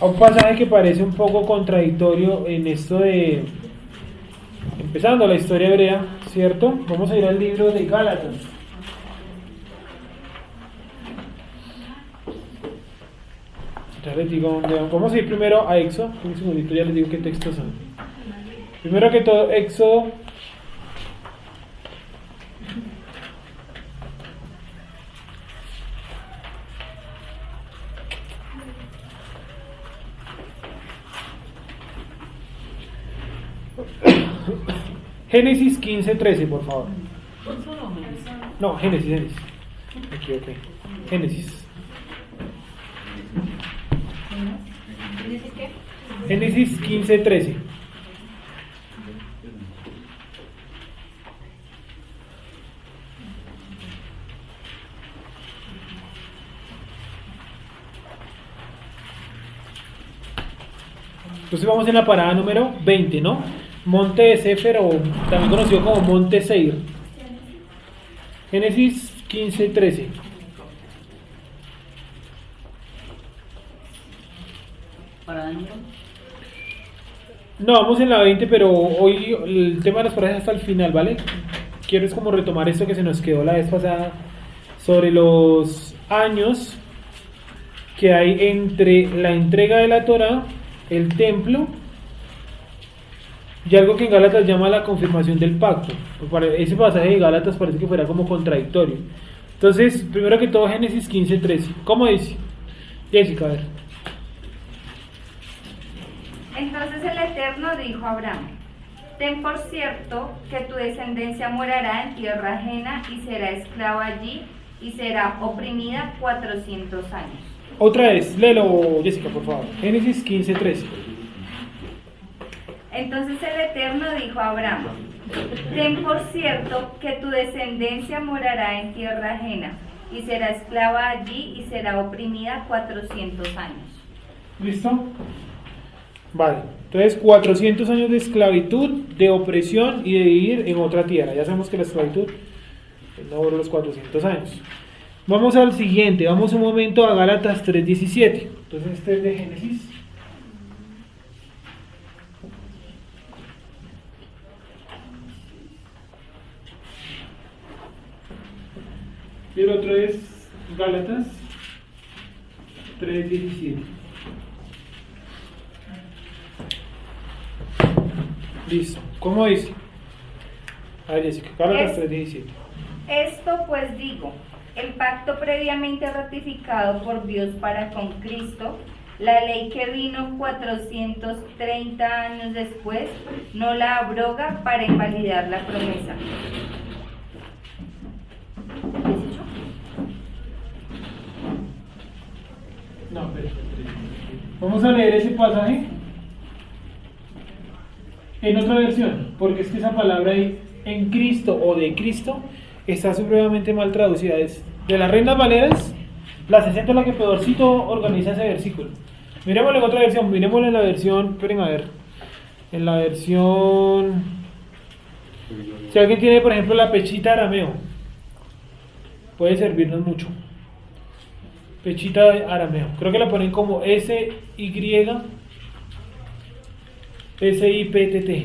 a un pasaje que parece un poco contradictorio en esto de, empezando la historia hebrea, ¿cierto? Vamos a ir al libro de Gálatas. Ya les digo dónde vamos. Vamos a ir primero a Éxodo. Un segundito, ya les digo qué textos son. Primero que todo, Éxodo. Génesis 15:13, por favor. No, Génesis. Aquí, ok. Génesis. ¿Génesis qué? Génesis 15:13. Entonces vamos en la parada número 20, ¿no? Monte de Sefer, o también conocido como Monte Seir. Génesis 15:13. ¿Para número? No, vamos en la 20, pero hoy el tema de las paradas hasta el final, ¿vale? Quiero es como retomar esto que se nos quedó la vez pasada sobre los años que hay entre la entrega de la Torá, el templo y algo que en Gálatas llama la confirmación del pacto. Ese pasaje de Gálatas parece que fuera como contradictorio. Entonces, primero que todo, Génesis 15:13. ¿Cómo dice? Jessica, a ver. Entonces el Eterno dijo a Abraham: ten por cierto que tu descendencia morará en tierra ajena y será esclava allí y será oprimida 400 años. Otra vez, léelo, Jessica, por favor. Génesis 15:13. Entonces el Eterno dijo a Abraham: ten por cierto que tu descendencia morará en tierra ajena y será esclava allí y será oprimida 400 años. ¿Listo? Vale, entonces 400 años de esclavitud, de opresión y de vivir en otra tierra. Ya sabemos que la esclavitud no duró los 400 años. Vamos al siguiente, vamos un momento a Gálatas 3:17. Entonces este es de Génesis. Y el otro es Gálatas 3:17. Listo. ¿Cómo dice? A ver, Jessica, Gálatas 3:17. Esto pues digo, el pacto previamente ratificado por Dios para con Cristo, la ley que vino 430 años después, no la abroga para invalidar la promesa. No, pero vamos a leer ese pasaje en otra versión, porque es que esa palabra ahí, en Cristo o de Cristo, está supremamente mal traducida. Es de las Reinas Valeras, la 60 es la que peorcito organiza ese versículo. Miremoslo en otra versión, miremoslo en la versión, esperen a ver, en la versión, si alguien tiene por ejemplo la Pechita Arameo, puede servirnos mucho. Pechita Arameo, creo que la ponen como SYPTT,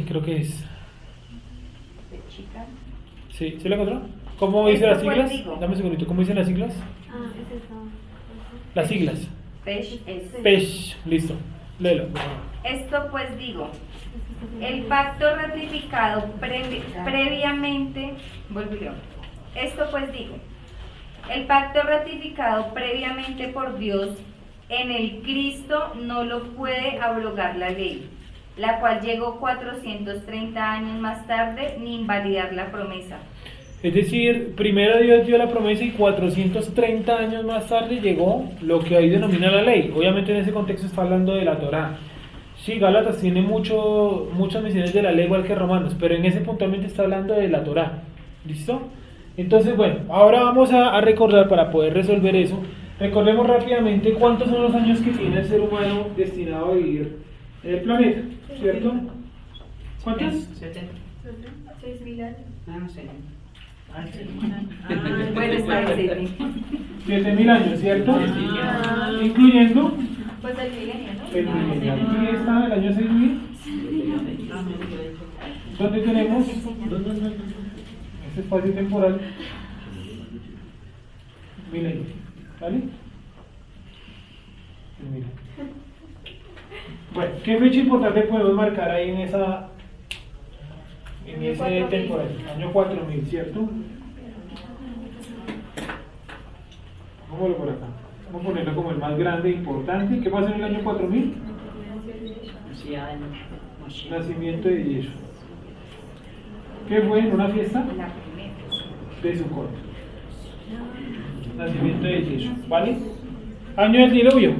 creo que es. Pechita. Sí, ¿se la encontró? ¿Cómo dicen las Esto siglas? pues digo. Dame un segundito, ¿cómo dicen las siglas? Es eso. Las siglas. Pesh es. Pesh, listo, léelo. Esto pues digo, el pacto ratificado previamente, volvió. Esto pues digo, el pacto ratificado previamente por Dios en el Cristo no lo puede abrogar la ley, la cual llegó 430 años más tarde, ni invalidar la promesa. Es decir, primero Dios dio la promesa y 430 años más tarde llegó lo que ahí denomina la ley. Obviamente en ese contexto está hablando de la Torá. Sí, Gálatas tiene muchas menciones de la ley igual que Romanos, pero en ese puntualmente está hablando de la Torá. ¿Listo? Entonces, bueno, ahora vamos a recordar para poder resolver eso. Recordemos rápidamente cuántos son los años que tiene el ser humano destinado a vivir en el planeta, ¿cierto? ¿Cuántos? 70. 6.000 años. Ah, no sé. Bueno, está bien. 7.000 años, ¿cierto? Incluyendo Pues el milenio, ¿no? El milenio. Aquí está el año 6000. ¿Dónde tenemos este espacio temporal? Milenio. ¿Vale? El milenio. Bueno, ¿qué fecha importante podemos marcar ahí en ese temporal? Año 4000, ¿cierto? Pongámoslo por acá. Vamos a ponerlo como el más grande e importante. ¿Qué pasa en el año 4000? Nacimiento de Yeshua. ¿Qué fue en una fiesta? La primera. De Sukkot. Nacimiento de Yeshua. ¿Vale? Año del diluvio.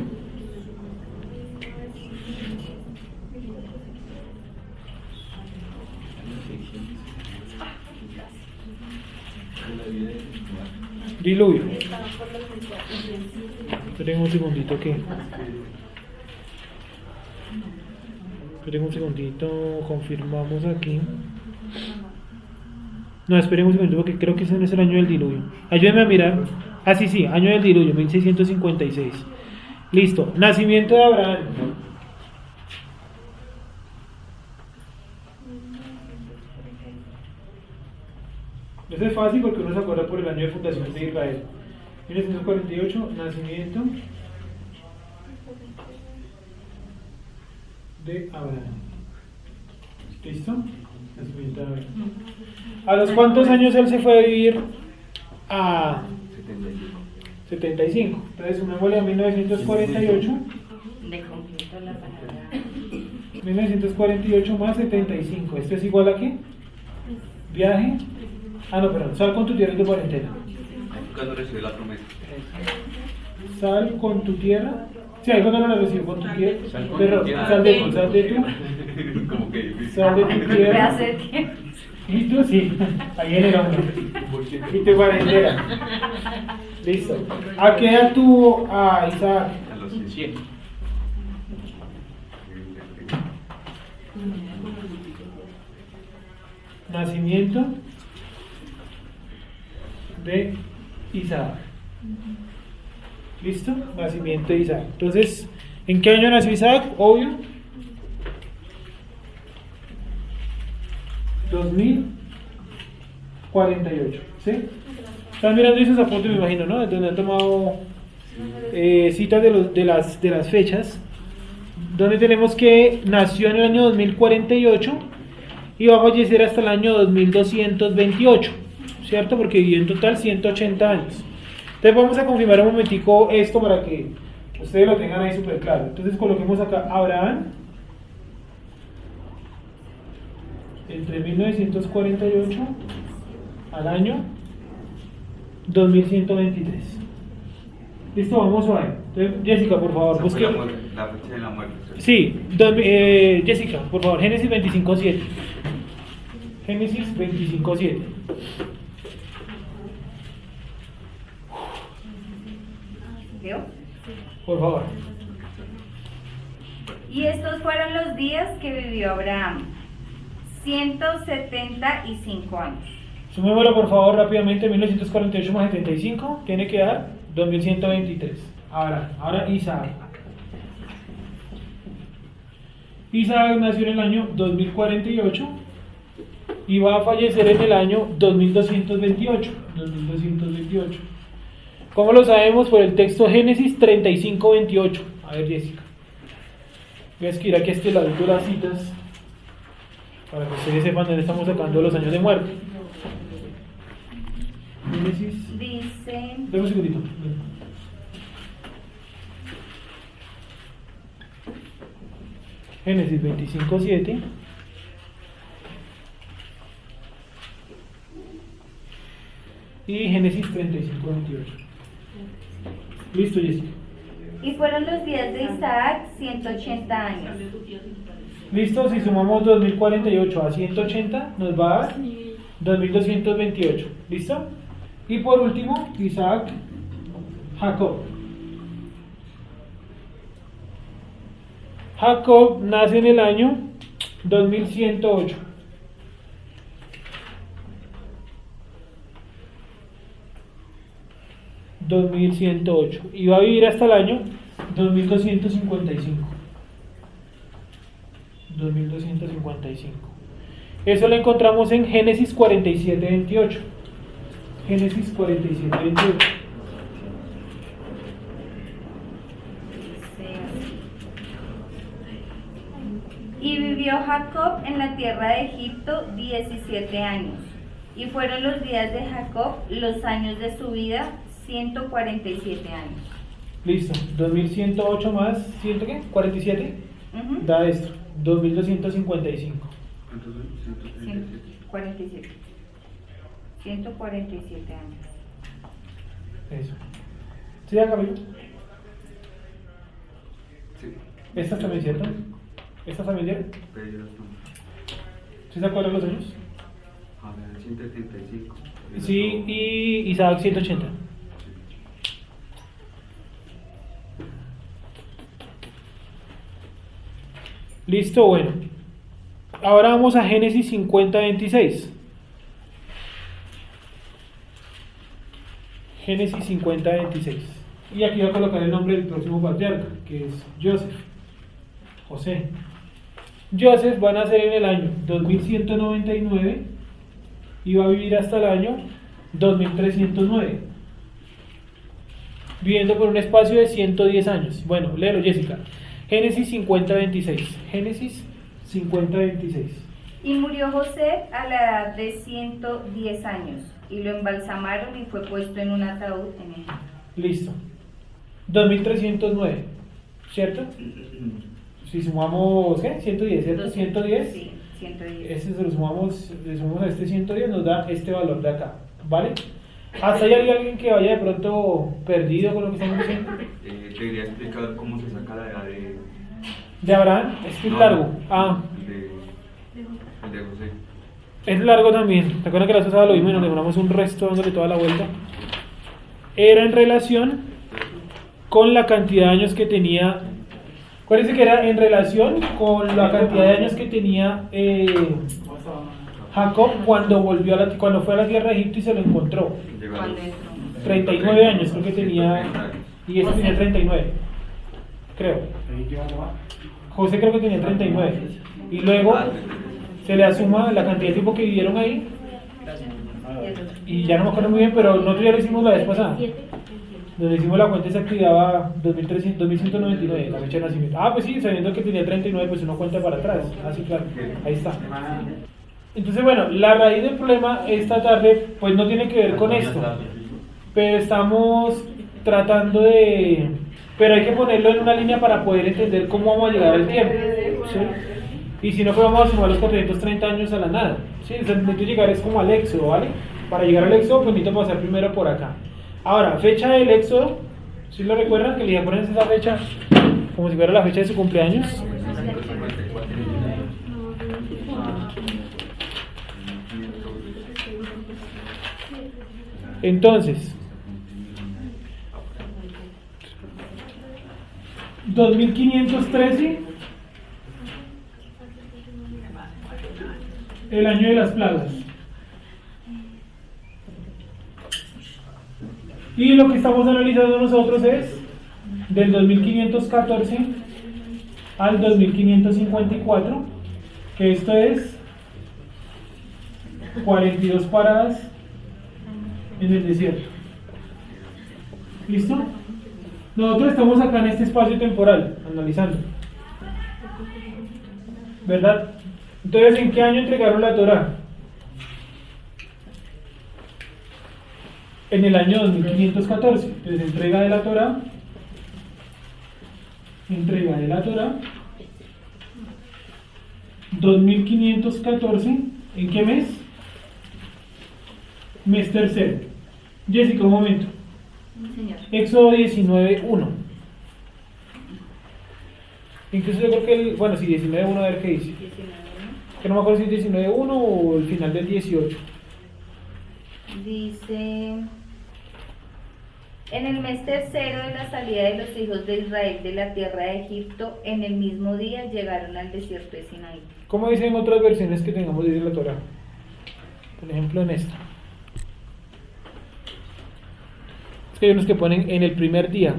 Diluvio. Esperen un segundito que. Esperen un segundito, confirmamos aquí. No, esperen un segundito porque creo que ese no es el año del diluvio. Ayúdenme a mirar. Ah, sí, sí, año del diluvio, 1656. Listo. Nacimiento de Abraham. Eso es fácil porque uno se acuerda por el año de fundación de Israel. 1948, nacimiento de Abraham. ¿Listo? Nacimiento de Abraham. ¿A los cuántos años él se fue a vivir? A 75. Entonces, sumémosle a 1948. De completo la palabra. 1948 más 75. ¿Esto es igual a qué? Viaje. Ah, no, perdón. Sal con tu tierra y tu cuarentena. Cuando recibió la promesa. Sal con tu tierra. Sí, ahí cuando no la recibo con tu tierra. Sal con Pero tu tierra. sal de tu. Como que difícil. Sal de tu Me tierra. hace tiempo. Y tú sí. Ahí en el hombro. Y tu cuarentena. Listo. ¿A qué edad tuvo a Isaac? A los 100. Nacimiento de Isaac. ¿Listo? Nacimiento de Isaac. Entonces, ¿en qué año nació Isaac? Obvio. 2048. ¿Sí? Están mirando esos apuntes, me imagino, ¿no? Donde han tomado citas de las fechas. Donde tenemos que nació en el año 2048 y va a fallecer hasta el año 2228, ¿cierto? Porque vivió en total 180 años. Entonces vamos a confirmar un momentico esto para que ustedes lo tengan ahí súper claro. Entonces coloquemos acá Abraham entre 1948 al año 2123. Listo, vamos a ver. Entonces, Jessica, por favor, busque. La fecha de la muerte. Sí, Jessica, por favor, Génesis 25:7. Génesis 25:7. ¿Vio? Por favor. Y estos fueron los días que vivió Abraham, 175 años. Sumémoslo por favor rápidamente, 1948 más 75, tiene que dar 2123. Ahora Isaac. Isaac nació en el año 2048 y va a fallecer en el año 2228. 2228. ¿Cómo lo sabemos? Por el texto Génesis 35:28. A ver, Jessica. Voy a escribir aquí a este lado de las citas para que ustedes sepan dónde estamos sacando los años de muerte. Génesis. Dice, Dame un segundito. Génesis 25:7. Y Génesis 35:28. Listo, Jessica. y fueron los días de Isaac 180 años. Listo, si sumamos 2048 a 180 nos va a dar 2228. ¿Listo? Y por último, Isaac, Jacob. Jacob nace en el año 2108. Y va a vivir hasta el año 2255. 2255. Eso lo encontramos en Génesis 47:28. Génesis 47:28. Y vivió Jacob en la tierra de Egipto 17 años. Y fueron los días de Jacob, los años de su vida, 147 años. Listo. 2108 más 100, ¿qué? 47. Ujú. Da esto. 2255. ¿Cuántos son? 137. 147. 147 años. Eso. ¿Sí ya acabé? Sí. ¿Estas también, cierto? ¿Estas también, cierto? Pero ya las tomo. ¿Sí se acuerdan los años? A ver, 135. Sí, y Isaac 180. Listo, bueno. Ahora vamos a Génesis 50:26. Génesis 50:26. Y aquí voy a colocar el nombre del próximo patriarca, que es José. Joseph va a nacer en el año 2199 y va a vivir hasta el año 2309, viviendo por un espacio de 110 años. Bueno, léelo, Jessica. Génesis 50:26. Génesis 50:26. Y murió José a la edad de 110 años, y lo embalsamaron y fue puesto en un ataúd en Egipto. Listo. 2309, ¿cierto? Si sumamos, ¿qué? 110, ¿cierto? 110. Sí, 110. Ese se lo sumamos, le sumamos a este 110, nos da este valor de acá, ¿vale? ¿Hasta ahí hay alguien que vaya de pronto perdido con lo que estamos diciendo? Debería explicar cómo se saca la edad ¿De Abraham? Es que es No, largo. Ah, el de José. es largo también. ¿Te acuerdas que la pasada lo vimos y nos demoramos un resto dándole toda la vuelta? Era en relación con la cantidad de años que tenía. Acuérdense que era en relación con la cantidad de años que tenía Jacob cuando fue a la tierra de Egipto y se lo encontró. Llegó a Cuando los entró. 39 años creo que tenía. Y este tenía 39. Creo. José creo que tenía 39. Y luego se le asuma la cantidad de tiempo que vivieron ahí. Y ya no me acuerdo muy bien, pero nosotros ya lo hicimos la vez pasada. Donde hicimos la cuenta exacta y daba 2199, la fecha de nacimiento. Ah, pues sí, sabiendo que tenía 39, pues uno cuenta para atrás. Ah, sí, claro. Ahí está. Entonces, bueno, la raíz del problema esta tarde, pues no tiene que ver con esto. Pero estamos tratando de... Pero hay que ponerlo en una línea para poder entender cómo vamos a llegar al tiempo. ¿Sí? Y si no, pues vamos a sumar los 430 años a la nada. ¿Sí? O sea, necesito llegar es como al éxodo, ¿vale? Para llegar al éxodo, pues necesito pasar primero por acá. Ahora, fecha del éxodo, ¿sí lo recuerdan? Que le dije ponerse esa fecha como si fuera la fecha de su cumpleaños. 154. Entonces, 2513, el año de las plagas. Y lo que estamos analizando nosotros es del 2514 al 2554, que esto es 42 paradas en el desierto. ¿Listo? Nosotros estamos acá en este espacio temporal, analizando. ¿Verdad? Entonces, ¿en qué año entregaron la Torá? En el año 2514. Entonces, entrega de la Torá. 2514. ¿En qué mes? Mes tercero. Jessica, un momento. Señor. Éxodo 19:1. Incluso yo creo que bueno, sí, 19:1, a ver qué dice. 19, Que no me acuerdo si es 19:1 o el final del 18. ¿no? Dice: en el mes tercero de la salida de los hijos de Israel de la tierra de Egipto, en el mismo día llegaron al desierto de Sinaí. ¿Cómo dicen otras versiones que tengamos de la Torá? Por ejemplo, en esta. Es que hay unos que ponen en el primer día.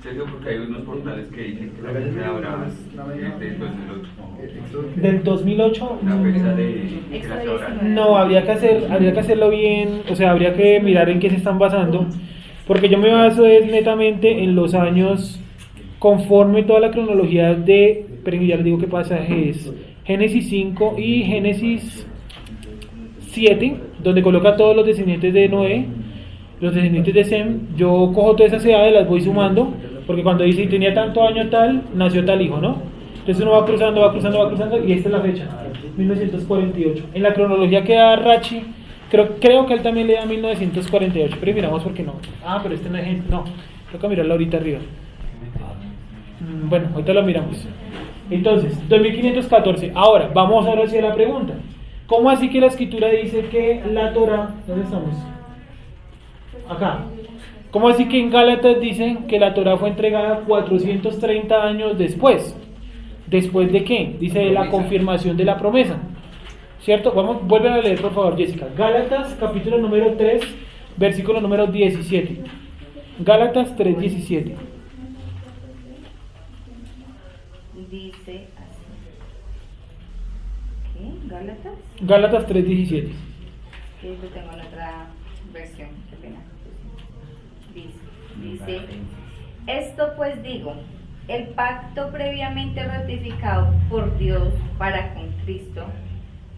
Te digo porque hay unos portales que dicen que la fecha de Abraham es del 2008. Del 2008. La fecha de que la Torah. No, habría que hacerlo bien, o sea, habría que mirar en qué se están basando, porque yo me baso es netamente en los años conforme toda la cronología de, pero ya les digo qué pasaje es, Génesis 5 y Génesis 7, donde coloca a todos los descendientes de Noé, los descendientes de Sem. Yo cojo todas esas edades, las voy sumando, porque cuando dice tenía tanto año tal, nació tal hijo, ¿no? Entonces uno va cruzando, y esta es la fecha, 1948. En la cronología que da Rachi, creo que él también le da 1948, pero miramos por qué no. Ah, pero este no es ejemplo, no, toca mirarlo ahorita arriba. Bueno, ahorita lo miramos. Entonces, 2514. Ahora, vamos ahora hacia la pregunta. ¿Cómo así que la escritura dice que la Torah, ¿dónde estamos? Acá. ¿Cómo así que en Gálatas dicen que la Torah fue entregada 430 años después? ¿Después de qué? Dice de la confirmación de la promesa. ¿Cierto? Vuelven a leer por favor, Jessica. Gálatas, capítulo número 3, versículo número 17. Gálatas 3:17. Dice así. ¿Qué? ¿Gálatas? Gálatas 3:17. Que lo tengo en otra versión, qué pena. Dice, esto pues digo, el pacto previamente ratificado por Dios para con Cristo,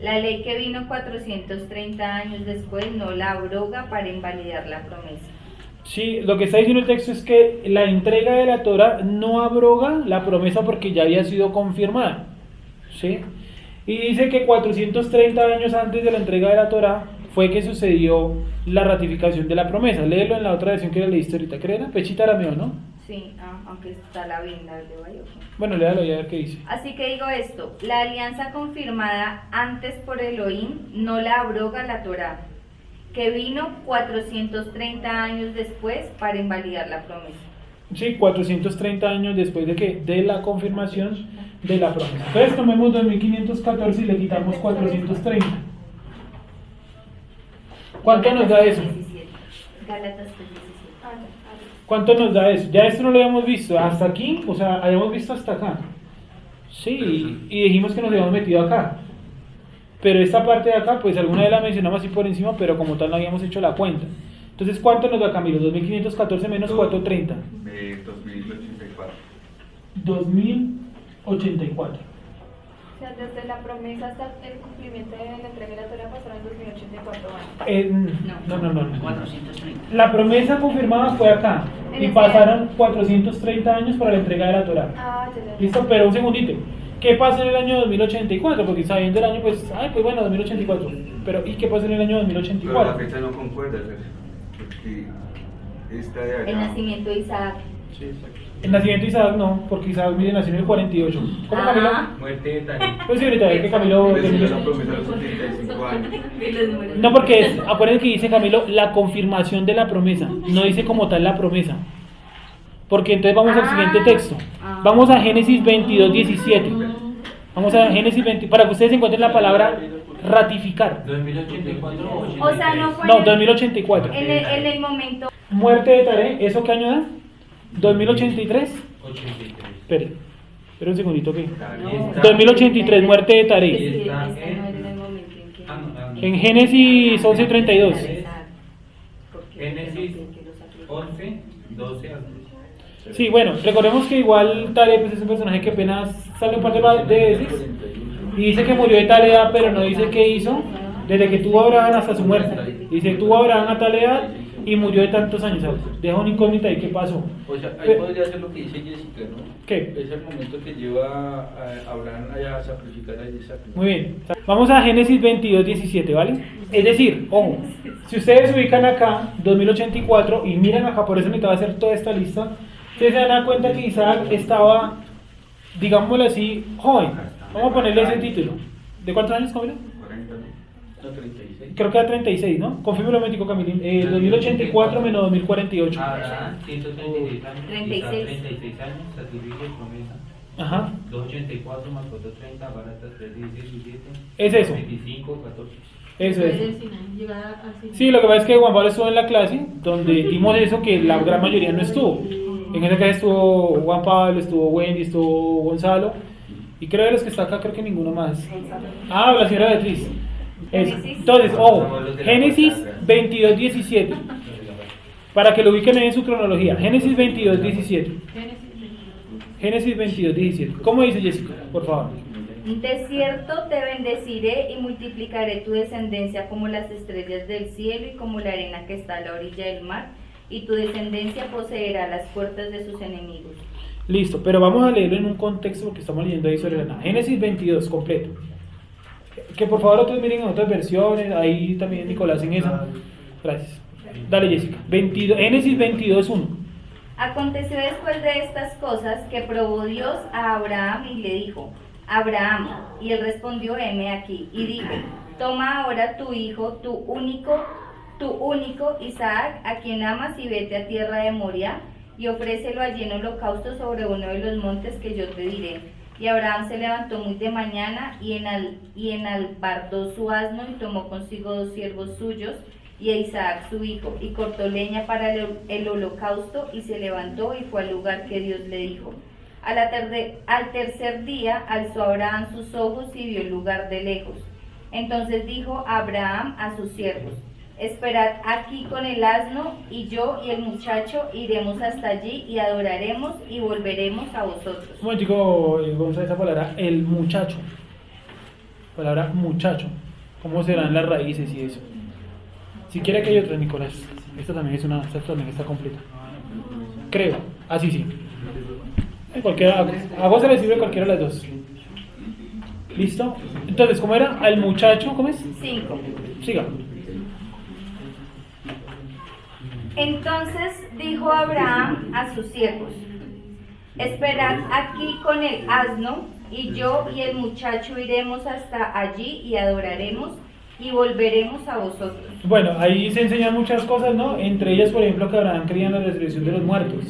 la ley que vino 430 años después no la abroga para invalidar la promesa. Sí, lo que está diciendo el texto es que la entrega de la Torah no abroga la promesa porque ya había sido confirmada, ¿sí? Y dice que 430 años antes de la entrega de la Torah fue que sucedió la ratificación de la promesa. Léelo en la otra versión que le leíste ahorita, ¿qué era? Pechita Arameo, ¿no? Sí, aunque está la bien, la leo ahí. Bueno, léalo y a ver qué dice. Así que digo esto, la alianza confirmada antes por Elohim no la abroga la Torah, que vino 430 años después para invalidar la promesa. Sí, 430 años después de que de la confirmación de la promesa. Entonces tomemos 2514 y le quitamos 430. ¿Cuánto nos da eso? Gálatas 3:17. ¿Cuánto nos da eso? Ya esto no lo habíamos visto hasta aquí, o sea, habíamos visto hasta acá. Sí, y dijimos que nos habíamos metido acá. Pero esta parte de acá, pues alguna vez la mencionamos así por encima, pero como tal no habíamos hecho la cuenta. Entonces, ¿cuánto nos da, Camilo? 2514 menos 430. 2084. 2084. O sea, desde la promesa hasta el cumplimiento de la entrega de la Torah pasaron 2084 años. No. 430. La promesa confirmada fue acá. Y pasaron 430 años para la entrega de la Torah. Ya. ¿Listo? Pero un segundito. ¿Qué pasó en el año 2084? Porque sabiendo el año, pues bueno, 2084. Pero, ¿y qué pasó en el año Pero la 2084? fecha no concuerda, Sergio, porque esta de allá. El nacimiento de Isaac. Sí, exacto. El nacimiento de Isaac no, porque Isaac mire, nació en el 48. ¿Cómo, Camilo? Muerte de David. Pues sí, ahorita ve que Camilo... Recibió la promesa a los 75 años. No, porque acuérdense que dice Camilo la confirmación de la promesa, no dice como tal la promesa. Porque entonces vamos al siguiente texto. Vamos a Génesis 22:17. Vamos a Génesis 20, para que ustedes encuentren la palabra ratificar. 2084 o 83. O sea, no fue No, 2084. en el momento. Muerte de Taré, ¿eso qué año da? 2083. 83. Espere un segundito que. Está- 2083, muerte de Taré. Sí, está este no era en el momento en que. En Génesis 11:32. Porque Génesis no sé que los aplica. 11, 12 al 13. Sí, bueno, recordemos que igual Taré pues, es un personaje que apenas sale un par de veces y dice que murió de tal edad, pero no dice qué hizo desde que tuvo a Abraham hasta su muerte. Dice, tuvo a Abraham a tal edad y murió de tantos años, ¿sabes? Deja una incógnita ahí, ¿qué pasó? O sea, ahí podría ser lo que dice Jessica, ¿no? ¿Qué? Es el momento que lleva a Abraham allá a sacrificar a Isaac, ¿no? Muy bien, vamos a Génesis 22:17, ¿vale? Es decir, ojo, si ustedes se ubican acá, 2084, y miran acá, por eso necesitaba hacer toda esta lista, ustedes se dan cuenta que Isaac estaba, digámoslo así, joven. Vamos a ponerle ese título. ¿De cuántos años, Camilo? 40, ¿no? No, 36. Creo que era 36, ¿no? Confírmelo, médico Camilín. 2084 menos 2048. Abraham, 136 años. 36. Isaac, 36 años, sacrificio y promesa. Ajá. 284 más 430, Gálatas 3, 17. Es eso. 25, 14. Eso Después es. del Sinaí, llegar al Sinaí. Sí, lo que pasa es que Juan Pablo estuvo en la clase donde dimos eso que la gran mayoría no estuvo. En ese caso estuvo Juan Pablo, estuvo Wendy, estuvo Gonzalo. Y creo de los que está acá, creo que ninguno más. Ah, la señora Beatriz. Entonces, ojo, Génesis 22:17. Para que lo ubiquen ahí en su cronología. Génesis 22:17. Génesis 22:17. ¿Cómo dice Jessica? Por favor. De cierto te bendeciré y multiplicaré tu descendencia como las estrellas del cielo y como la arena que está a la orilla del mar, y tu descendencia poseerá las puertas de sus enemigos. Listo, pero vamos a leerlo en un contexto porque estamos leyendo ahí sobre la nada. Génesis 22, completo. Que por favor otros miren en otras versiones, ahí también Nicolás en esa. Gracias. Dale Jessica. Génesis 22:1. Aconteció después de estas cosas que probó Dios a Abraham y le dijo: Abraham, y él respondió: heme aquí, y dijo: toma ahora tu hijo, tu único Isaac, a quien amas, y vete a tierra de Moria, y ofrécelo allí en holocausto sobre uno de los montes que yo te diré. Y Abraham se levantó muy de mañana y enalbardó su asno y tomó consigo 2 siervos suyos y a Isaac su hijo, y cortó leña para el holocausto, y se levantó y fue al lugar que Dios le dijo. Al tercer día alzó Abraham sus ojos y vio el lugar de lejos. Entonces dijo Abraham a sus siervos: esperad aquí con el asno, y yo y el muchacho iremos hasta allí y adoraremos y volveremos a vosotros. Un momentico, vamos a esa palabra, el muchacho. Palabra muchacho. ¿Cómo serán las raíces y eso? Si quiere que hay otra, Nicolás. Esta también está completa. Creo. Así sí. A vos se le sirve cualquiera de las dos. ¿Listo? Entonces, ¿cómo era? Al muchacho, ¿cómo es? 5. Siga. Entonces dijo Abraham a sus siervos: esperad aquí con el asno, y yo y el muchacho iremos hasta allí y adoraremos y volveremos a vosotros. Bueno, ahí se enseñan muchas cosas, ¿no? Entre ellas, por ejemplo, que Abraham creía en la resurrección de los muertos,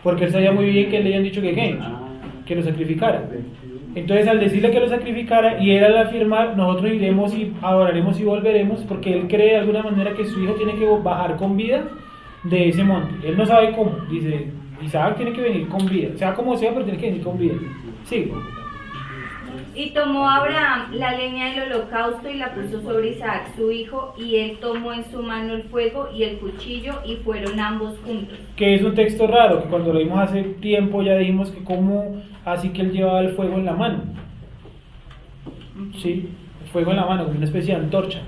porque él sabía muy bien que le habían dicho que lo sacrificara. Entonces, al decirle que lo sacrificara, y él al afirmar: nosotros iremos y adoraremos y volveremos, porque él cree de alguna manera que su hijo tiene que bajar con vida de ese monte. Él no sabe cómo. Dice: Isaac tiene que venir con vida, sea como sea, pero tiene que venir con vida. Sí. Y tomó Abraham la leña del holocausto y la puso sobre Isaac su hijo, y él tomó en su mano el fuego y el cuchillo, y fueron ambos juntos. Que es un texto raro, que cuando lo vimos hace tiempo ya dijimos que cómo así que él llevaba el fuego en la mano. Sí, el fuego en la mano, como una especie de antorcha.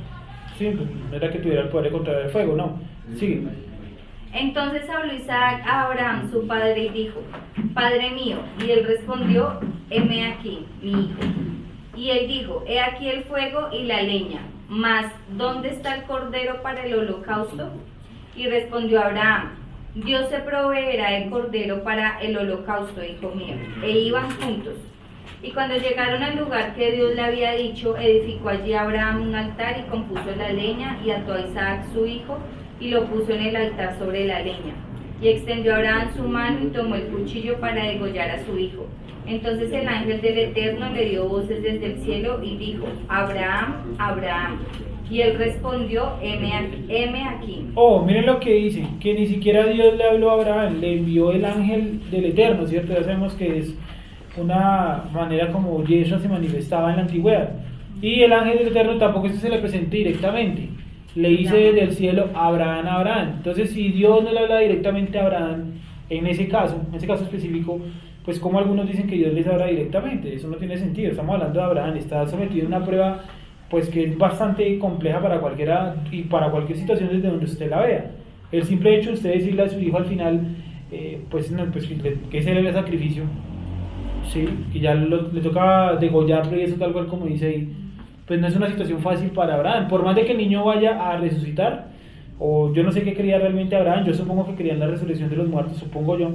Sí, no era que tuviera el poder de controlar el fuego, no. Sigue. Entonces habló Isaac a Abraham su padre y dijo: Padre mío. Y él respondió: heme aquí, mi hijo. Y él dijo: he aquí el fuego y la leña, mas ¿dónde está el cordero para el holocausto? Y respondió Abraham: Dios se proveerá de cordero para el holocausto, hijo mío. E iban juntos. Y cuando llegaron al lugar que Dios le había dicho, edificó allí Abraham un altar y compuso la leña, y ató a Isaac su hijo y lo puso en el altar sobre la leña. Y extendió Abraham su mano y tomó el cuchillo para degollar a su hijo. Entonces el ángel del Eterno le dio voces desde el cielo y dijo: Abraham, Abraham. Y él respondió: heme aquí. Oh, miren lo que dice, que ni siquiera Dios le habló a Abraham, le envió el ángel del Eterno, ¿cierto? Ya sabemos que es una manera como Yeshua se manifestaba en la antigüedad. Y el ángel del Eterno tampoco se le presentó directamente, le dice desde el cielo: Abraham, Abraham. Entonces, si Dios no le habla directamente a Abraham, en ese caso específico, pues como algunos dicen que Dios les habla directamente, eso no tiene sentido. Estamos hablando de Abraham, está sometido a una prueba pues que es bastante compleja para cualquiera y para cualquier situación desde donde usted la vea. El simple hecho de usted decirle a su hijo al final, pues que ese era el sacrificio, sí, que ya le toca degollarlo y eso tal cual como dice ahí, pues no es una situación fácil para Abraham. Por más de que el niño vaya a resucitar, o yo no sé qué creía realmente Abraham, yo supongo que creía en la resurrección de los muertos, supongo yo.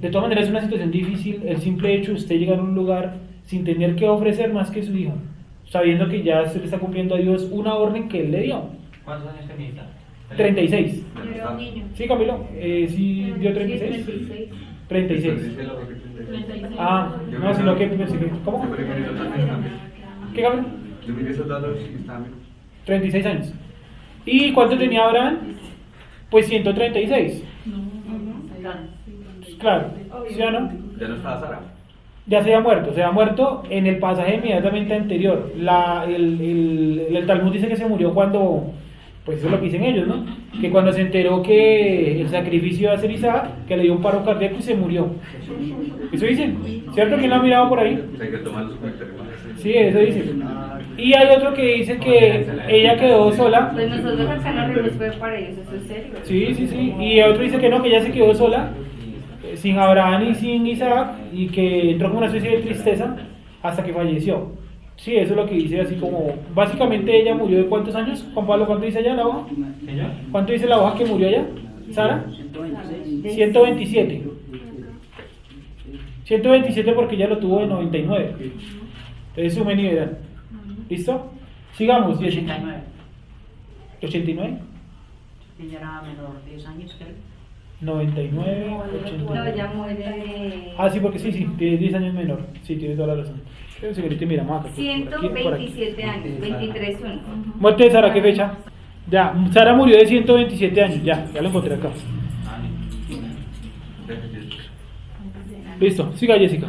De todas maneras es una situación difícil el simple hecho de usted llegar a un lugar sin tener que ofrecer más que su hijo, sabiendo que ya se le está cumpliendo a Dios una orden que él le dio. ¿Cuántos años tenía? 36. Era un niño. ¿Sí, Camilo? ¿Sí dio 36? 36. Ah, no, sino que... ¿Cómo? ¿Qué, Camilo? 36 años. ¿Y cuánto tenía Abraham? Pues 136. Claro, ¿sí o no? Ya no estaba Sara. Ya se había muerto en el pasaje inmediatamente anterior. El Talmud dice que se murió cuando, pues eso es lo que dicen ellos, ¿no? Que cuando se enteró que el sacrificio iba a ser Isaac, que le dio un paro cardíaco y se murió. Eso dicen, ¿cierto? ¿Quién lo ha mirado por ahí? Hay que tomar su cuenta. Sí, eso dicen. Y hay otro que dice que ella quedó sola. Pues nosotros acá nos reímos, pero para ellos eso es serio. Sí. Y otro dice que no, que ella se quedó sola, sin Abraham y sin Isaac, y que entró como una especie de tristeza hasta que falleció. Sí, eso es lo que dice, así como, básicamente ella murió de ¿cuántos años? Juan Pablo, ¿cuánto dice allá la hoja? ¿Cuánto dice la hoja que murió allá? ¿Sara? 127. 127 porque ella lo tuvo de 99. Entonces sumen y verán. ¿Listo? Sigamos. 89. 89. Ella era menor, 10 años, creo. 99, No, 89. ella muere. Ah, sí, porque sí, tiene 10 años menor. Sí, tiene toda la razón. Creo que ahorita miramos acá. Por aquí. 127 años, 23-1. Muerte de Sara, ¿qué fecha? Ya, Sara murió de 127 años. Ya lo encontré acá. Listo, siga Jessica.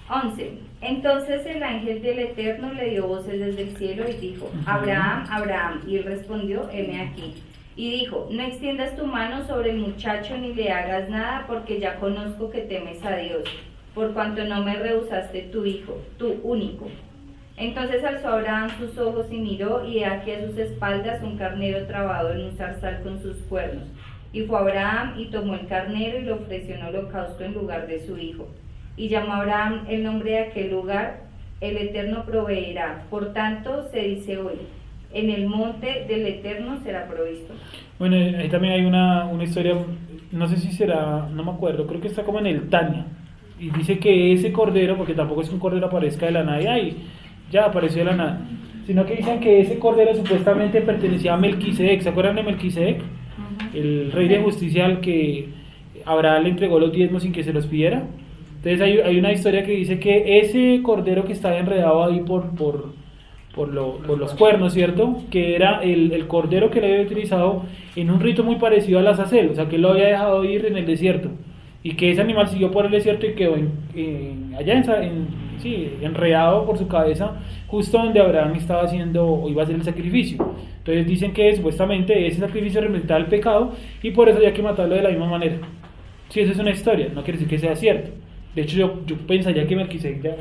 11. Entonces el ángel del Eterno le dio voces desde el cielo y dijo: Abraham, Abraham. Y él respondió: heme aquí. Y dijo: no extiendas tu mano sobre el muchacho ni le hagas nada, porque ya conozco que temes a Dios, por cuanto no me rehusaste tu hijo, tu único. Entonces alzó Abraham sus ojos y miró, y he aquí a sus espaldas un carnero trabado en un zarzal con sus cuernos. Y fue Abraham y tomó el carnero y lo ofreció en holocausto en lugar de su hijo. Y llamó a Abraham el nombre de aquel lugar: el Eterno proveerá. Por tanto se dice hoy: en el monte del Eterno será provisto. Bueno, ahí también hay una historia, no sé si será, no me acuerdo, creo que está como en el Tania. Y dice que ese cordero, porque tampoco es que un cordero aparezca de la nada y ya apareció de la nada, sino que dicen que ese cordero supuestamente pertenecía a Melquisedec. ¿Se acuerdan de Melquisedec? El rey de justicia al que Abraham le entregó los diezmos sin que se los pidiera. Entonces hay una historia que dice que ese cordero que estaba enredado ahí por los cuernos, ¿cierto? Que era el cordero que le había utilizado en un rito muy parecido al azazel, o sea que él lo había dejado ir en el desierto, y que ese animal siguió por el desierto y quedó enredado por su cabeza justo donde Abraham estaba haciendo o iba a hacer el sacrificio. Entonces dicen que supuestamente ese sacrificio representaba el pecado y por eso había que matarlo de la misma manera. Sí, esa es una historia, no quiere decir que sea cierto. De hecho yo pensaría que Melquisedec ya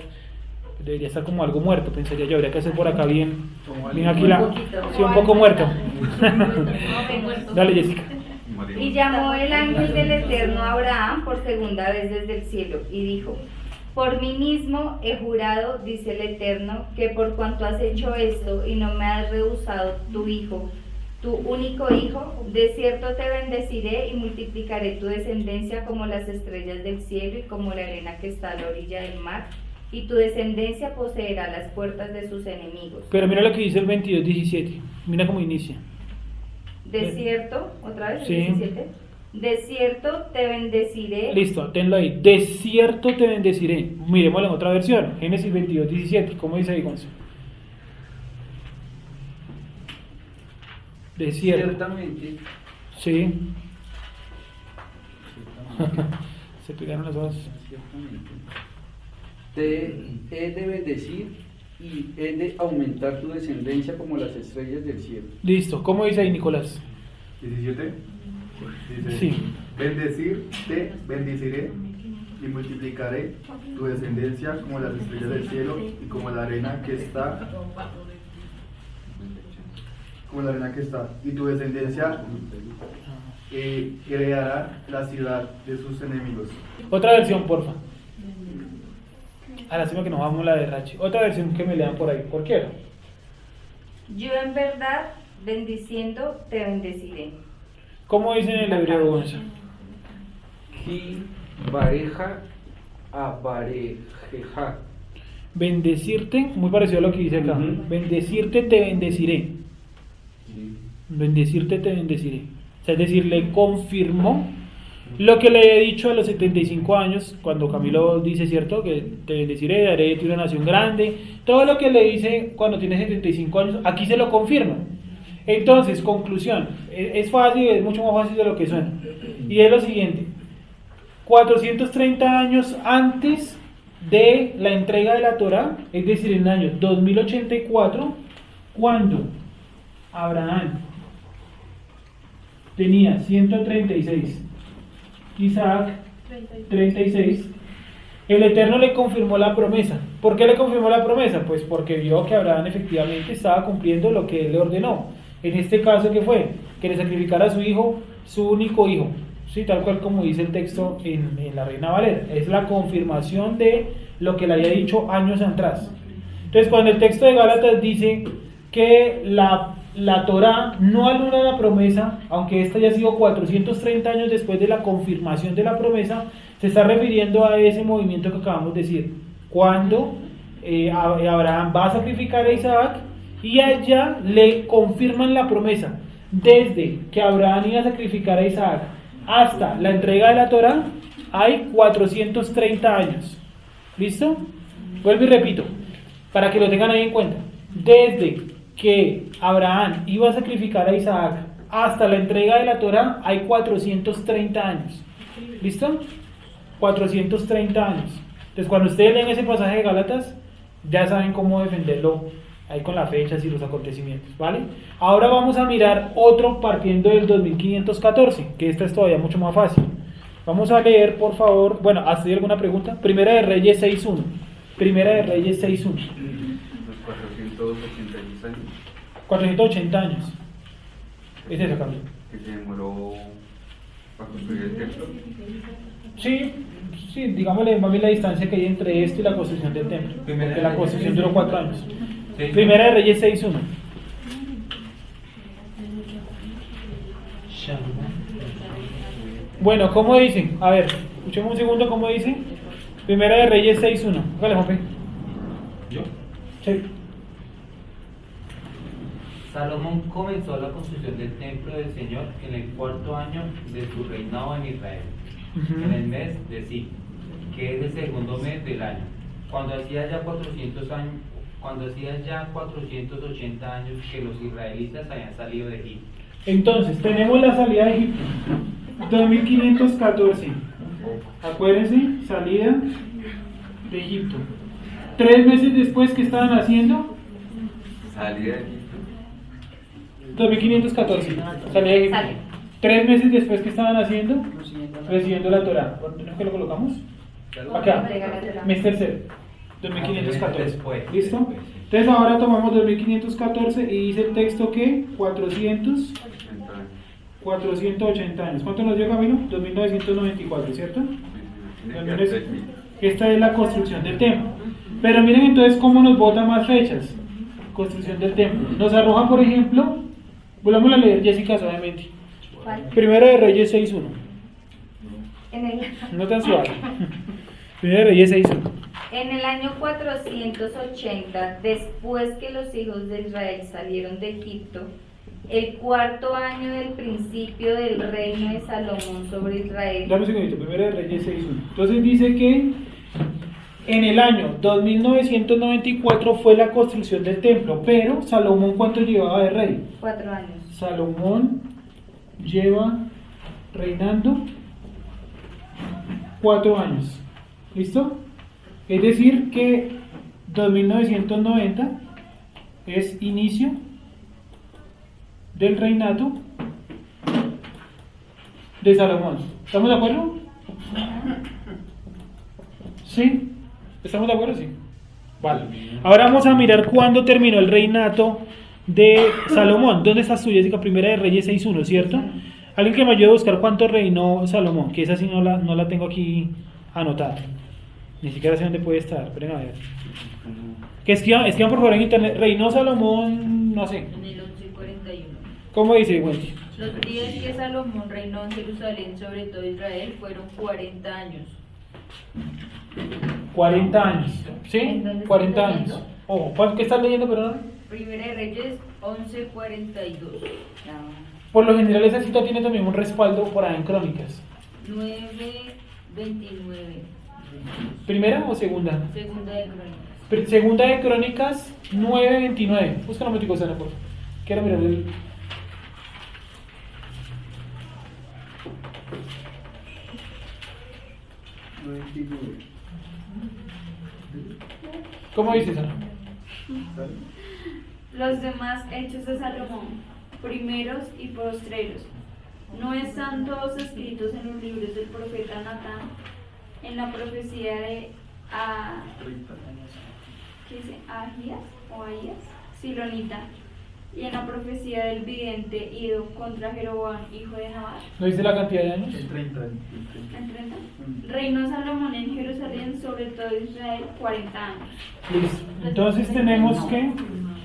debería estar como algo muerto, pensaría yo, habría que hacer por acá bien aquí sí, un poco muerto. Dale, Jessica. Y llamó el ángel del Eterno a Abraham por segunda vez desde el cielo y dijo: por mí mismo he jurado, dice el Eterno, que por cuanto has hecho esto y no me has rehusado tu hijo, tu único hijo, de cierto te bendeciré y multiplicaré tu descendencia como las estrellas del cielo y como la arena que está a la orilla del mar, y tu descendencia poseerá las puertas de sus enemigos. Pero mira lo que dice el 22:17, mira cómo inicia. De cierto, otra vez, sí. 17. De cierto te bendeciré. Listo, tenlo ahí. De cierto te bendeciré. Miremoslo en otra versión, Génesis 22:17. ¿Cómo dice ahí, Gonzo? De cierto. Ciertamente. Sí. Se pegaron las hojas. Te he de bendecir y he de aumentar tu descendencia como las estrellas del cielo. Listo. ¿Cómo dice ahí, Nicolás? 17. Dice: Sí. bendecir, te bendeciré y multiplicaré tu descendencia como las estrellas del cielo y como la arena que está. Y tu descendencia heredará la ciudad de sus enemigos. Otra versión, porfa. A la cima que nos vamos la de Rachi. Otra versión que me lean por ahí, cualquiera. Yo en verdad, bendiciendo, te bendeciré. ¿Cómo dicen en el hebreo, Gonzo? Ki bareja a barejeja. Bendecirte, muy parecido a lo que dice acá. Bendecirte, te bendeciré. Bendecirte, te bendeciré. O sea, es decir, le confirmó lo que le he dicho a los 75 años, cuando Camilo dice, ¿cierto? Que te bendeciré, daré de ti una nación grande. Todo lo que le dice cuando tiene 75 años, aquí se lo confirma. Entonces, conclusión, es fácil, es mucho más fácil de lo que suena. Y es lo siguiente: 430 años antes de la entrega de la Torá, es decir, en el año 2084, cuando Abraham tenía 136, Isaac 36, el Eterno le confirmó la promesa. ¿Por qué le confirmó la promesa? Pues porque vio que Abraham efectivamente estaba cumpliendo lo que él le ordenó. En este caso, ¿qué fue? Que le sacrificara a su hijo, su único hijo. Sí, tal cual como dice el texto en la Reina Valera. Es la confirmación de lo que le había dicho años atrás. Entonces, cuando el texto de Gálatas dice que la Torá no anula la promesa, aunque esta haya sido 430 años después de la confirmación de la promesa, se está refiriendo a ese movimiento que acabamos de decir, cuando Abraham va a sacrificar a Isaac y allá le confirman la promesa. Desde que Abraham iba a sacrificar a Isaac hasta la entrega de la Torá hay 430 años. ¿Listo? Vuelvo y repito, para que lo tengan ahí en cuenta. Desde que Abraham iba a sacrificar a Isaac hasta la entrega de la Torá hay 430 años. ¿Listo? 430 años. Entonces, cuando ustedes leen ese pasaje de Gálatas, ya saben cómo defenderlo ahí con las fechas y los acontecimientos, ¿vale? Ahora vamos a mirar otro partiendo del 2514, que esta es todavía mucho más fácil. Vamos a leer, por favor, bueno, ¿has tenido alguna pregunta? Primera de Reyes 6.1. Primera de Reyes 6.1. Los 486 años 480 años. Es esa, Camilo. que se demoró para construir el templo. Sí, digámosle más bien la distancia que hay entre esto y la construcción del templo. Porque la construcción duró 4 años. Primera de Reyes 6.1. Bueno, ¿cómo dice? A ver, escuchemos un segundo cómo dice. Primera de Reyes 6.1. Vale, Juanpe. ¿Yo? Sí. Salomón comenzó la construcción del templo del Señor en el 4º año de su reinado en Israel, en el mes de Sib, que es el segundo mes del año, cuando hacía ya 480 años que los israelitas habían salido de Egipto. Entonces, tenemos la salida de Egipto, 2514. Acuérdense, salida de Egipto. 3 meses después, ¿qué estaban haciendo? Salida de Egipto. 2514, salida de Egipto. 3 meses después, ¿qué estaban haciendo? Recibiendo la Torá. ¿Por qué lo colocamos? Acá, mes tercero, 2514. ¿Listo? Entonces ahora tomamos 2514 y dice el texto que 480 años. ¿Cuánto nos dio, Camilo? 2994, ¿cierto? Esta es la construcción del templo. Pero miren entonces cómo nos bota más fechas. Construcción del templo. Nos arroja, por ejemplo, volvamos a leer, Jessica, suavemente. Primera de Reyes 6.1. No tan suave. Primera de Reyes 6.1. En el año 480, después que los hijos de Israel salieron de Egipto, el 4º año del principio del reino de Salomón sobre Israel. Dame un segundito, Primera de Reyes 6.1. Entonces dice que en el año 2994 fue la construcción del templo, pero Salomón, ¿cuánto llevaba de rey? 4 años. Salomón lleva reinando 4 años. ¿Listo? Es decir que 2990 es inicio del reinado de Salomón. ¿Estamos de acuerdo? ¿Sí? ¿Estamos de acuerdo? Sí. Vale. Ahora vamos a mirar cuándo terminó el reinado de Salomón. ¿Dónde está su Jessica? Primera de Reyes 6.1, ¿cierto? Alguien que me ayude a buscar cuánto reinó Salomón, que esa sí no la tengo aquí anotada. Ni siquiera sé dónde puede estar. Esperen a ver. Que escriban por favor en internet. Reinó Salomón, no sé. En el 1141. ¿Cómo dice, Wendy? Los días que Salomón reinó en Jerusalén sobre todo Israel fueron 40 años. 40 años. ¿Sí? 40 años. Ojo, ¿qué estás leyendo, perdón? Primera de Reyes 11:42. Por lo general esa cita tiene también un respaldo por ahí en Crónicas. 9:29. ¿Primera o segunda? Segunda de Crónicas. Segunda de Crónicas 9:29. Busca una música, Sana, por favor. Quiero mirar el... ¿Cómo dices, Ana? Los demás hechos de Salomón, primeros y postreros, ¿no están todos escritos en los libros del profeta Natán, en la profecía de ¿qué dice? Ahías, Silonita, y en la profecía del vidente Ido contra Jeroboam, hijo de Nabat? ¿No dice la cantidad de años? El 30. ¿En 30? Reinó Salomón en Jerusalén sobre todo Israel 40 años. Listo. Entonces tenemos que,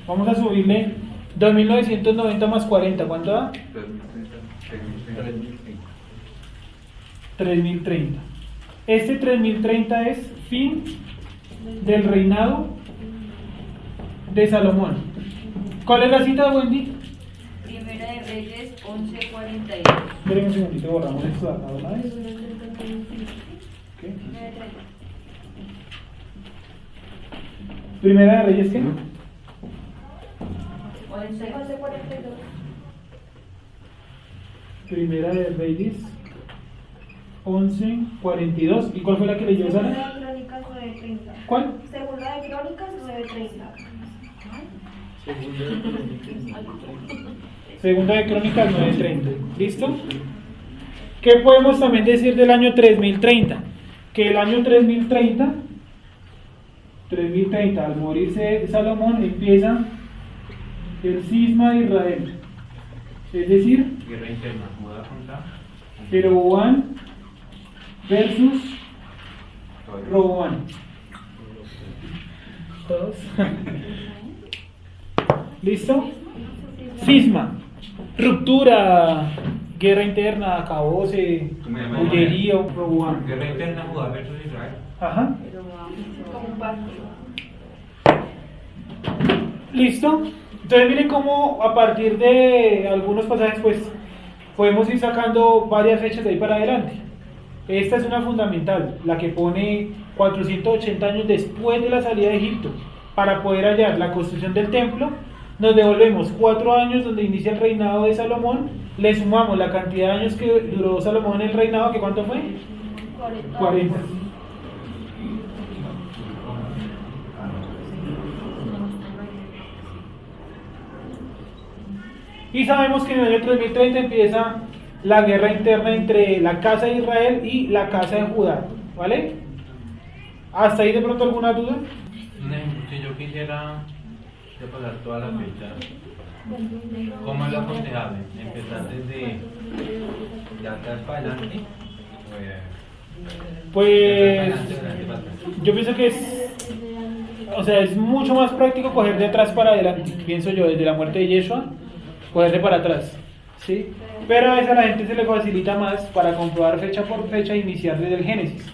vamos a subirle 2.990 más 40, ¿cuánto da? 3.030. Este 3.030 es fin del reinado de Salomón. ¿Cuál es la cita, Wendy? Primera de Reyes 11:42. Esperen un segundito, borramos esto de acá una vez. ¿Qué? Primera de Reyes, ¿qué? 11:42. Primera de Reyes 11:42. ¿Y cuál fue la que leyó Sara? Segunda de Crónicas 9:30. ¿Cuál? Segunda de Crónicas 9:30. Segunda de Crónicas 9:30. ¿Listo? ¿Qué podemos también decir del año 3030? Que el año 3030, al morirse Salomón, empieza el cisma de Israel. Es decir, Guerra interna, Judá contra Jeroboam versus Roboam. ¿Todos? ¿Listo? Cisma, ruptura, guerra interna, acabose, bullerío, Roboam. Guerra interna, Judá versus Israel. Ajá. Como un pacto. ¿Listo? Entonces miren cómo a partir de algunos pasajes pues podemos ir sacando varias fechas de ahí para adelante. Esta es una fundamental, la que pone 480 años después de la salida de Egipto. Para poder hallar la construcción del templo, nos devolvemos 4 años donde inicia el reinado de Salomón, le sumamos la cantidad de años que duró Salomón en el reinado, que ¿cuánto fue? 40. Y sabemos que en el año 3030 empieza la guerra interna entre la casa de Israel y la casa de Judá, ¿vale? ¿Hasta ahí de pronto alguna duda? Un ejemplo, si yo quisiera repasar todas las fechas, ¿cómo es lo aconsejable? ¿Empezar desde de atrás para adelante? Pues yo pienso que es mucho más práctico coger de atrás para adelante, pienso yo, desde la muerte de Yeshua, coger de para atrás, ¿sí? Pero a veces a la gente se le facilita más para comprobar fecha por fecha e iniciar desde el Génesis,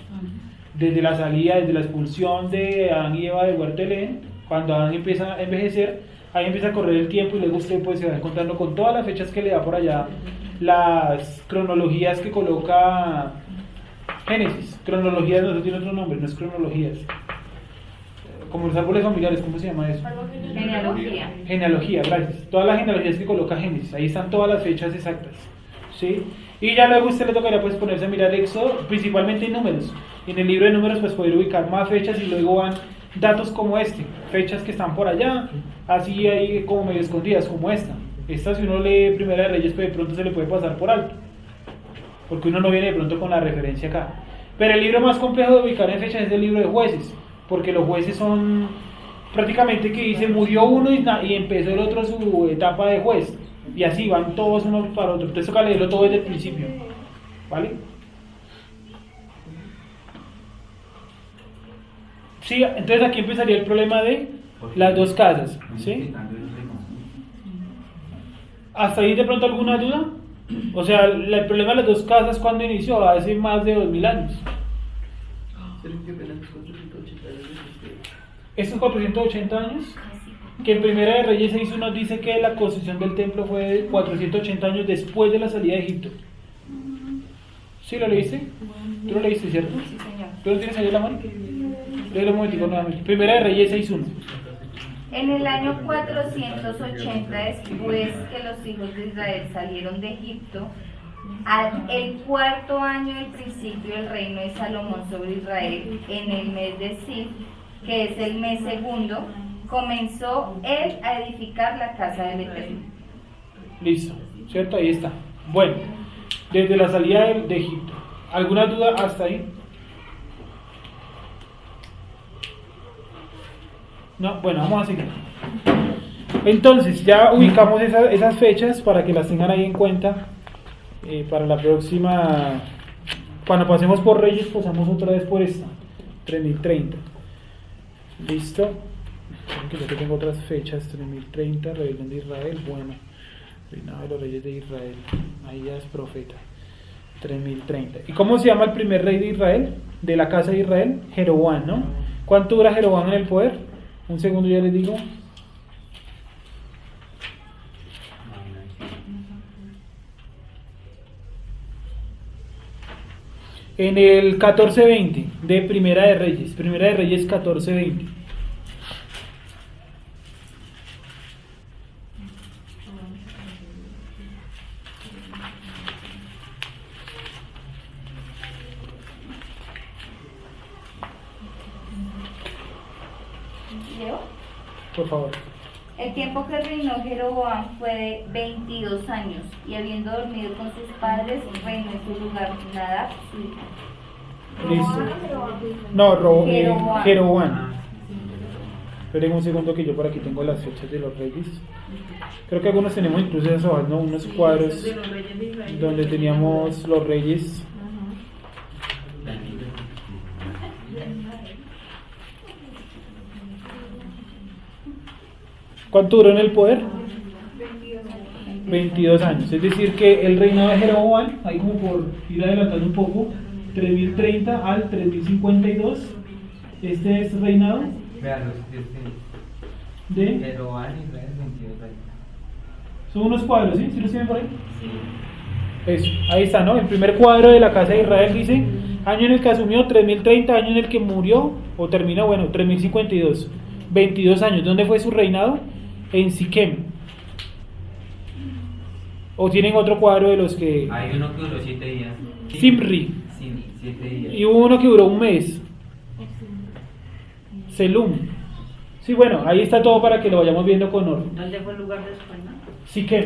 desde la salida, desde la expulsión de Adán y Eva del huerto de Edén. Cuando Adán empieza a envejecer, ahí empieza a correr el tiempo y luego usted pues se va encontrando con todas las fechas que le da por allá, las cronologías que coloca Génesis. Cronologías no tiene otro nombre, no es cronologías. Como los árboles familiares, ¿cómo se llama eso? Genealogía. Genealogía, gracias. Todas las genealogías que coloca Génesis, ahí están todas las fechas exactas, ¿sí? Y ya luego usted le tocaría pues ponerse a mirar Éxodo, principalmente en números. Y en el libro de números pues poder ubicar más fechas y luego van datos como este, fechas que están por allá, así ahí como medio escondidas, como esta. Esta, si uno lee Primera de Reyes, pues de pronto se le puede pasar por alto, porque uno no viene de pronto con la referencia acá. Pero el libro más complejo de ubicar en fechas es el libro de Jueces, porque los jueces son prácticamente que dice murió uno y empezó el otro su etapa de juez, y así van todos uno para otro. Entonces toca leerlo todo desde el principio, ¿vale? Sí, entonces aquí empezaría el problema de las dos casas, ¿sí? ¿Hasta ahí de pronto alguna duda? O sea, el problema de las dos casas, ¿cuándo inició? Hace más de 2000 años. ¿Estos 480 años? Que en Primera de Reyes 6.1 nos dice que la construcción del templo fue 480 años después de la salida de Egipto. ¿Sí lo leíste? ¿Tú lo leíste, cierto? Sí, señor. ¿Tú lo tienes ahí en la mano? Léelo un momentico nuevamente. Primera de Reyes 6.1. En el año 480 después que los hijos de Israel salieron de Egipto, el cuarto año del principio del reino de Salomón sobre Israel, en el mes de Sif, que es el mes segundo, comenzó él a edificar la casa del Eterno. Listo, ¿cierto? Ahí está. Bueno, desde la salida de Egipto. ¿Alguna duda hasta ahí? No, bueno, vamos a seguir. Entonces, ya ubicamos esas fechas para que las tengan ahí en cuenta. Para la próxima, cuando pasemos por Reyes, pasamos otra vez por esta, 3030. ¿Listo? Que yo tengo otras fechas, 3030, rebelión de Israel, bueno, reinado de los reyes de Israel, ahí ya es profeta, 3030. ¿Y cómo se llama el primer rey de Israel? De la casa de Israel, Jeroboam, ¿no? ¿Cuánto dura Jeroboam en el poder? Un segundo, ya les digo. En el 1420 de Primera de Reyes, 1420. ¿Leo? Por favor. El tiempo que reinó Jeroboam fue de 22 años, y habiendo dormido con sus padres, reinó en su lugar Nadab, su hijo. Listo. No, Jeroboam. Esperen un segundo que yo por aquí tengo las fechas de los reyes. Creo que algunos tenemos incluso esas hojas, ¿no? Unos cuadros donde teníamos los reyes. ¿Cuánto duró en el poder? 22 años. Es decir que el reinado de Jeroboam, ahí como por ir adelantando un poco, 3030 al 3052, este es reinado Vean, de Jeroboam y Israel 22 años. Son unos cuadros, ¿sí? ¿Sí los tienen por ahí? Eso, ahí está, ¿no? El primer cuadro de la casa de Israel dice, año en el que asumió, 3030, año en el que murió, o terminó, bueno, 3052, 22 años. ¿Dónde fue su reinado? En Siquem. ¿O tienen otro cuadro de los que...? Hay uno que duró 7 días. Simri. Sí, 7 días. Y hubo uno que duró un mes. Selum. Sí, bueno, ahí está todo para que lo vayamos viendo con orden. ¿Dónde fue el lugar después, no? Siquem.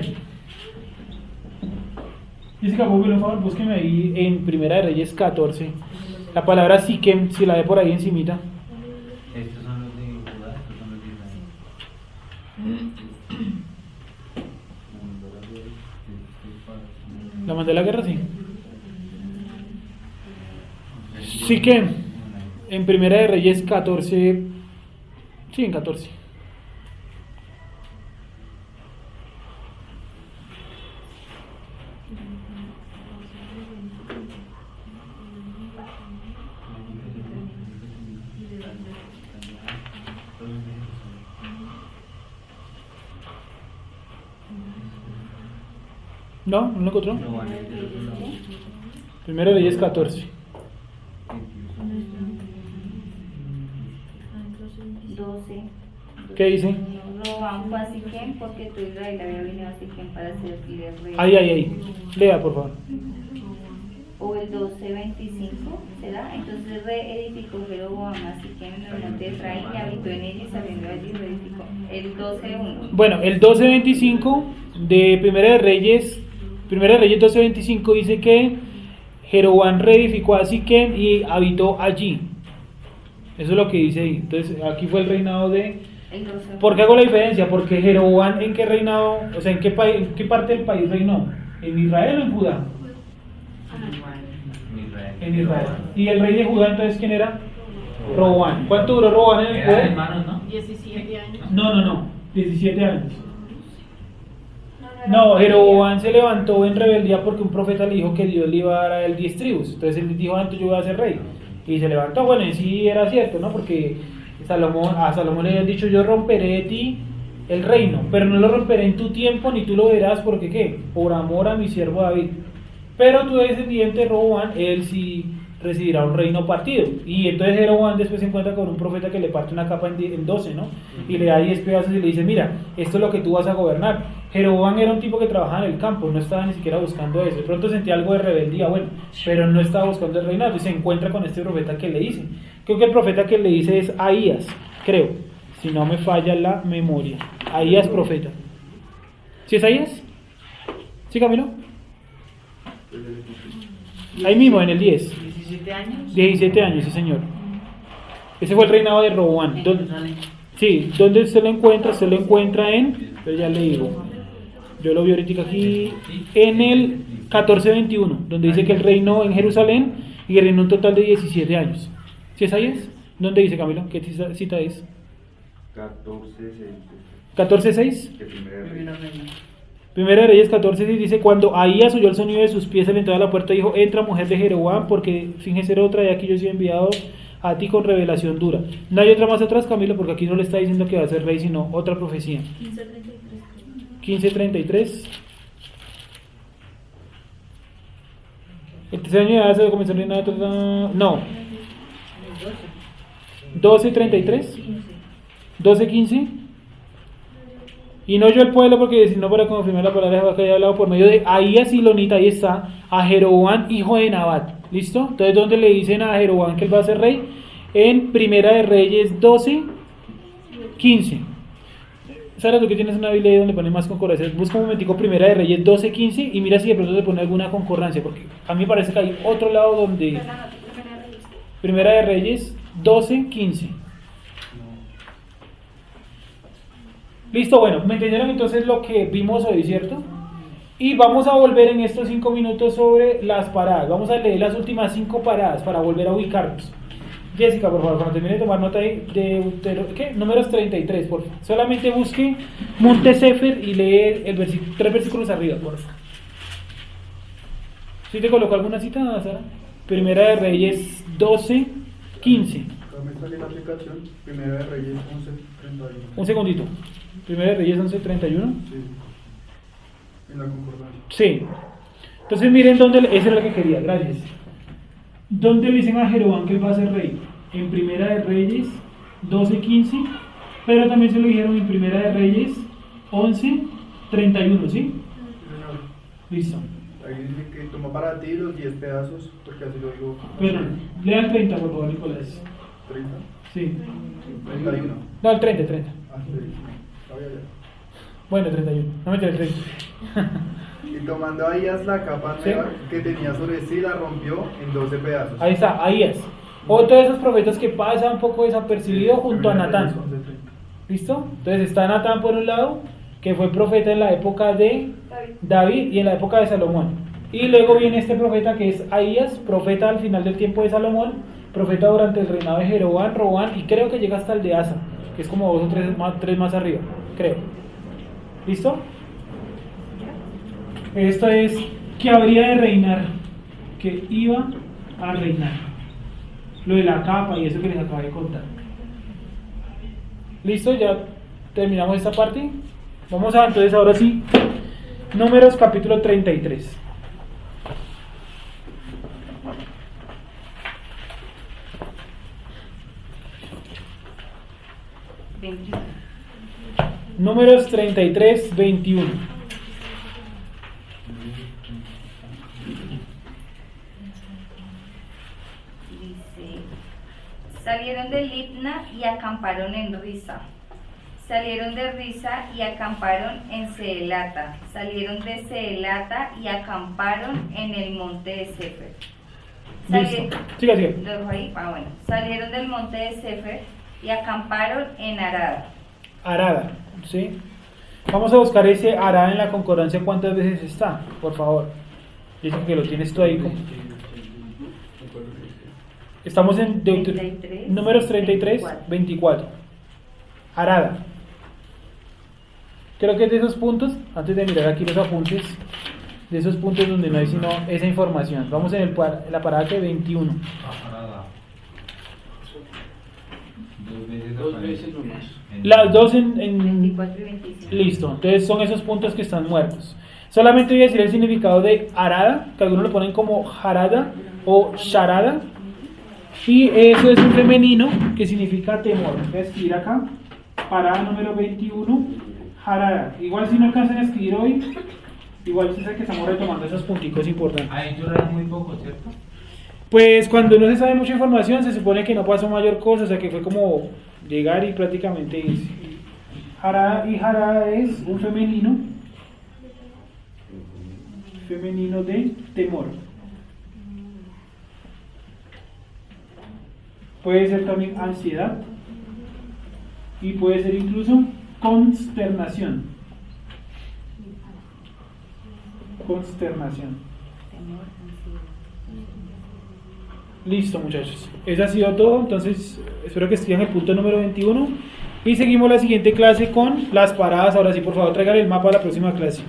Dice que por favor, búsqueme ahí en Primera de Reyes 14. La palabra Siquem, si la ve por ahí encimita. Estos son los de Judá, estos son los de Israel. ¿La mandé a la guerra? Sí. Siquem, en Primera de Reyes 14. Sí, en 14. No, no lo encontró. Primero Reyes 14. 12. ¿Qué dice? Roboam fue a Siquem porque tu Israel había venido a Siquem para servirle rey. Ahí. Lea, por favor. O el 12:25, ¿será? Entonces reedificó Jeroboam a Siquem en el monte de Efraín y habitó en ella y saliendo de allí reedificó. El 12:1. Bueno, el 12:25 de Primera de Reyes 12:25 dice que Jeroboam reedificó a Siquem y habitó allí. Eso es lo que dice ahí. Entonces, aquí fue el reinado de... ¿Por qué hago la diferencia? Porque Jeroboam, ¿en qué reinado? O sea, ¿en qué parte del país reinó? ¿En Israel o en Judá? En Israel. ¿Y el rey de Judá entonces quién era? Roboam. ¿Cuánto duró Roboam en el poder? Hermanos, ¿no? 17 años. No, 17 años. No, Jeroboam se levantó en rebeldía porque un profeta le dijo que Dios le iba a dar a él 10 tribus. Entonces él dijo, antes yo voy a ser rey. Y se levantó, bueno, en sí era cierto, ¿no? Porque a Salomón le habían dicho, yo romperé de ti el reino, pero no lo romperé en tu tiempo, ni tú lo verás, porque ¿qué? Por amor a mi siervo David. Pero tu descendiente Roboam, él sí recibirá un reino partido. Y entonces Jeroboam después se encuentra con un profeta que le parte una capa en 12, ¿no? Y le da 10 pedazos y le dice, mira, esto es lo que tú vas a gobernar. Jeroboam era un tipo que trabajaba en el campo, no estaba ni siquiera buscando eso. De pronto sentía algo de rebeldía, bueno, pero no estaba buscando el reinado y se encuentra con este profeta que le dice. Creo que el profeta que le dice es Ahías, creo, si no me falla la memoria. Ahías profeta. ¿Sí es Ahías? ¿Sí, Camilo? Ahí mismo, en el 10. ¿17 años? 17 años, sí, señor. Ese fue el reinado de Roboam. Sí, ¿dónde se lo encuentra? Se lo encuentra en, pero ya le digo, yo lo vi ahorita aquí, en el 1421, donde dice que él reinó en Jerusalén y reinó un total de 17 años. ¿Sí es ahí? ¿Dónde dice, Camilo? ¿Qué cita es? 14:6. Primera de Reyes 14:6 dice: cuando Ahías oyó el sonido de sus pies al entrar a la puerta, dijo: entra, mujer de Jeroboam, porque finge ser otra, y aquí yo soy enviado a ti con revelación dura. No hay otra más atrás, Camilo, porque aquí no le está diciendo que va a ser rey, sino otra profecía. 15:33. El tercer año de edad se comenzó a reinar. No. 12:33. 12:15. Y no yo el pueblo, porque si no, para confirmar la palabra que había hablado por medio de Ahías Silonita, ahí está, a Jeroboam, hijo de Nabat. ¿Listo? Entonces, ¿dónde le dicen a Jeroboam que él va a ser rey? En Primera de Reyes 12:15. Sara, tú que tienes una Biblia ahí donde pone más concordancias, busca un momentico Primera de Reyes 12:15 y mira si de pronto te pone alguna concordancia, porque a mí me parece que hay otro lado donde... Primera de Reyes 12:15. Listo, bueno, me entendieron entonces lo que vimos hoy, ¿cierto? Y vamos a volver en estos 5 minutos sobre las paradas. Vamos a leer las últimas 5 paradas para volver a ubicarnos. Jessica, por favor, cuando termine de tomar nota ahí de números 33, por favor. Solamente busque Monte Sefer y lee el 3 versículos arriba, por favor. ¿Sí te colocó alguna cita, Sara? Primera de Reyes 12:15. Me sale la aplicación, Primera de Reyes 11:31. Un segundito. Primera de Reyes 11:31. Sí. En la concordancia. Sí. Entonces miren dónde, esa es la que quería, gracias. ¿Dónde le dicen a Jeroboam que él va a ser rey? En Primera de Reyes 12:15, pero también se lo dijeron en Primera de Reyes 11:31, ¿sí? Listo. Ahí dice que toma para ti los 10 pedazos, porque así lo digo. Pero lea el 30, por favor, Nicolás. ¿30? Sí. 31. No, el 30. Ah, sí. Bueno, 31. No me el 30. Y tomando Ahías la capa nueva que tenía sobre sí, la rompió en 12 pedazos. Ahí está, Ahías. Otro de esos profetas que pasa un poco desapercibido junto a Natán. ¿Listo? Entonces está Natán por un lado, que fue profeta en la época de David y en la época de Salomón. Y luego viene este profeta que es Ahías, profeta al final del tiempo de Salomón, profeta durante el reinado de Jeroboam, Roboam, y creo que llega hasta el de Asa, que es como 2 o 3 más arriba, creo. ¿Listo? Esto es que habría de reinar, que iba a reinar. Lo de la capa y eso que les acabo de contar. ¿Listo? Ya terminamos esta parte. Vamos a, entonces, ahora sí, Números capítulo 33. Números 33, 21. Dice: salieron de Libna y acamparon en Risa. Salieron de Risa y acamparon en Seelata. Salieron de Seelata y acamparon en el monte de Sefer. Listo. Siga. Lo dejo ahí. Bueno. Salieron del monte de Sefer y acamparon en Arada. Arada, ¿sí? Vamos a buscar ese Arada en la concordancia. ¿Cuántas veces está? Por favor. Dice que lo tienes tú ahí. Estamos en Números 33, 24. Arada. Creo que es de esos puntos, antes de mirar aquí los apuntes, de esos puntos donde no hay sino esa información. Vamos en la parada que 21. Dos veces nomás. Las dos en 24 y 25. Listo, entonces son esos puntos que están muertos. Solamente voy a decir el significado de Arada, que algunos lo ponen como Jarada o Sharada, y eso es un femenino que significa temor. Voy a escribir acá, parada número 21, Harada. Igual si no alcanzan a escribir hoy, igual se sabe que estamos retomando esos punticos importantes. Ahí lloran muy poco, ¿cierto? Pues cuando no se sabe mucha información se supone que no pasó mayor cosa, o sea que fue como llegar y prácticamente irse. Harada, y harada es un femenino de temor. Puede ser también ansiedad y puede ser incluso consternación. Listo, muchachos. Eso ha sido todo. Entonces, espero que estén en el punto número 21. Y seguimos la siguiente clase con las paradas. Ahora sí, por favor, traigan el mapa a la próxima clase.